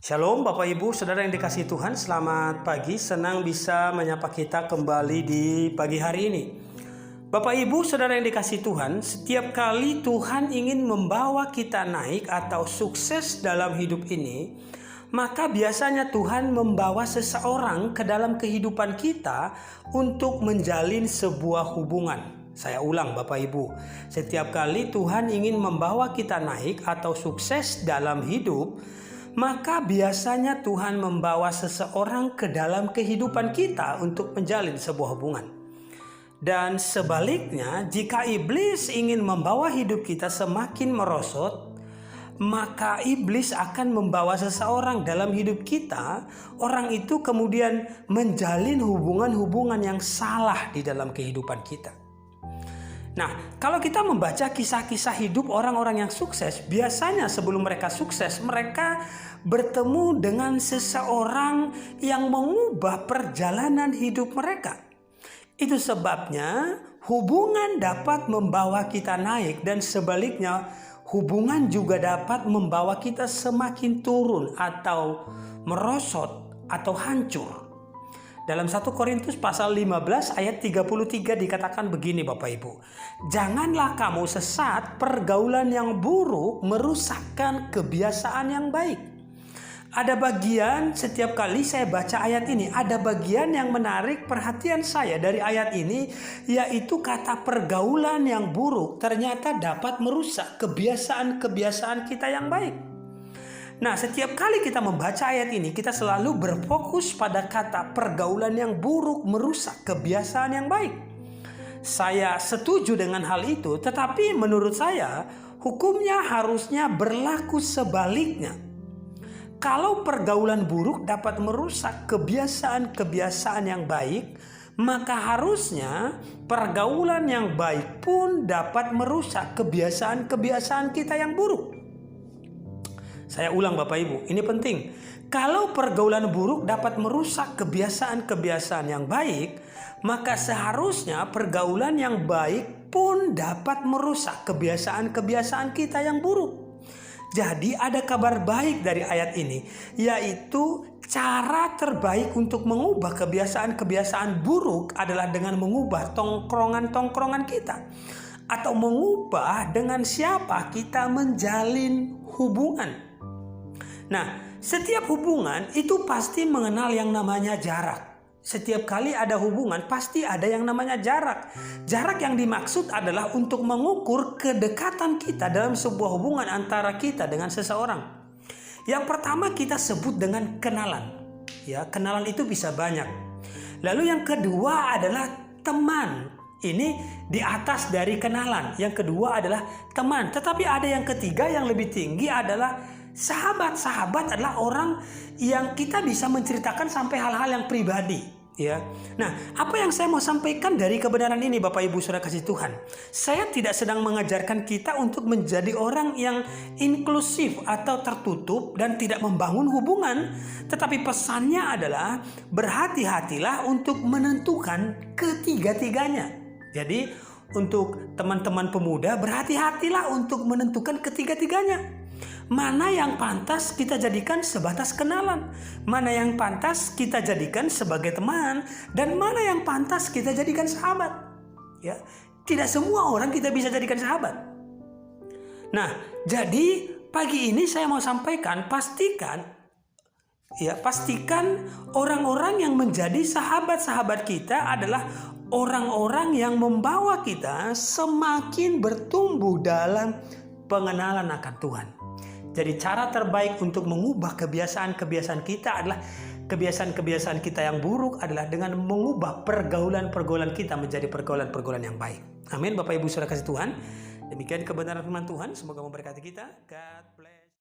Shalom Bapak Ibu Saudara yang dikasihi Tuhan, selamat pagi, senang bisa menyapa kita kembali di pagi hari ini. Bapak Ibu Saudara yang dikasihi Tuhan, setiap kali Tuhan ingin membawa kita naik atau sukses dalam hidup ini, maka biasanya Tuhan membawa seseorang ke dalam kehidupan kita untuk menjalin sebuah hubungan. Saya ulang Bapak Ibu, setiap kali Tuhan ingin membawa kita naik atau sukses dalam hidup, maka biasanya Tuhan membawa seseorang ke dalam kehidupan kita untuk menjalin sebuah hubungan. Dan sebaliknya, jika iblis ingin membawa hidup kita semakin merosot, maka iblis akan membawa seseorang dalam hidup kita. Orang itu kemudian menjalin hubungan-hubungan yang salah di dalam kehidupan kita. Nah, kalau kita membaca kisah-kisah hidup orang-orang yang sukses, biasanya sebelum mereka sukses, mereka bertemu dengan seseorang yang mengubah perjalanan hidup mereka. Itu sebabnya hubungan dapat membawa kita naik dan sebaliknya hubungan juga dapat membawa kita semakin turun atau merosot atau hancur. Dalam 1 Korintus pasal 15 ayat 33 dikatakan begini Bapak Ibu. Janganlah kamu sesat, pergaulan yang buruk merusakkan kebiasaan yang baik. Ada bagian setiap kali saya baca ayat ini, ada bagian yang menarik perhatian saya dari ayat ini, yaitu kata pergaulan yang buruk ternyata dapat merusak kebiasaan-kebiasaan kita yang baik. Nah, setiap kali kita membaca ayat ini, kita selalu berfokus pada kata pergaulan yang buruk merusak kebiasaan yang baik. Saya setuju dengan hal itu, tetapi menurut saya hukumnya harusnya berlaku sebaliknya. Kalau pergaulan buruk dapat merusak kebiasaan-kebiasaan yang baik, maka harusnya pergaulan yang baik pun dapat merusak kebiasaan-kebiasaan kita yang buruk. Saya ulang Bapak Ibu, ini penting. Kalau pergaulan buruk dapat merusak kebiasaan-kebiasaan yang baik, maka seharusnya pergaulan yang baik pun dapat merusak kebiasaan-kebiasaan kita yang buruk. Jadi ada kabar baik dari ayat ini, yaitu cara terbaik untuk mengubah kebiasaan-kebiasaan buruk adalah dengan mengubah tongkrongan-tongkrongan kita. Atau mengubah dengan siapa kita menjalin hubungan. Nah, setiap hubungan itu pasti mengenal yang namanya jarak. Setiap kali ada hubungan pasti ada yang namanya jarak. Jarak yang dimaksud adalah untuk mengukur kedekatan kita dalam sebuah hubungan antara kita dengan seseorang. Yang pertama kita sebut dengan kenalan. Ya, kenalan itu bisa banyak. Lalu yang kedua adalah teman. Ini di atas dari kenalan. Yang kedua adalah teman. Tetapi ada yang ketiga yang lebih tinggi adalah sahabat. Sahabat adalah orang yang kita bisa menceritakan sampai hal-hal yang pribadi. Ya. Nah, apa yang saya mau sampaikan dari kebenaran ini Bapak Ibu Saudara kasih Tuhan? Saya tidak sedang mengajarkan kita untuk menjadi orang yang inklusif atau tertutup dan tidak membangun hubungan. Tetapi pesannya adalah berhati-hatilah untuk menentukan ketiga-tiganya. Jadi untuk teman-teman pemuda berhati-hatilah untuk menentukan ketiga-tiganya. Mana yang pantas kita jadikan sebatas kenalan, mana yang pantas kita jadikan sebagai teman, dan mana yang pantas kita jadikan sahabat. Ya, tidak semua orang kita bisa jadikan sahabat. Nah, jadi pagi ini saya mau sampaikan, pastikan orang-orang yang menjadi sahabat-sahabat kita adalah orang-orang yang membawa kita semakin bertumbuh dalam pengenalan akan Tuhan. Jadi cara terbaik untuk mengubah kebiasaan-kebiasaan kita adalah kebiasaan-kebiasaan kita yang buruk adalah dengan mengubah pergaulan-pergaulan kita menjadi pergaulan-pergaulan yang baik. Amin Bapak Ibu Saudara kasih Tuhan. Demikian kebenaran firman Tuhan. Semoga memberkati kita. God bless.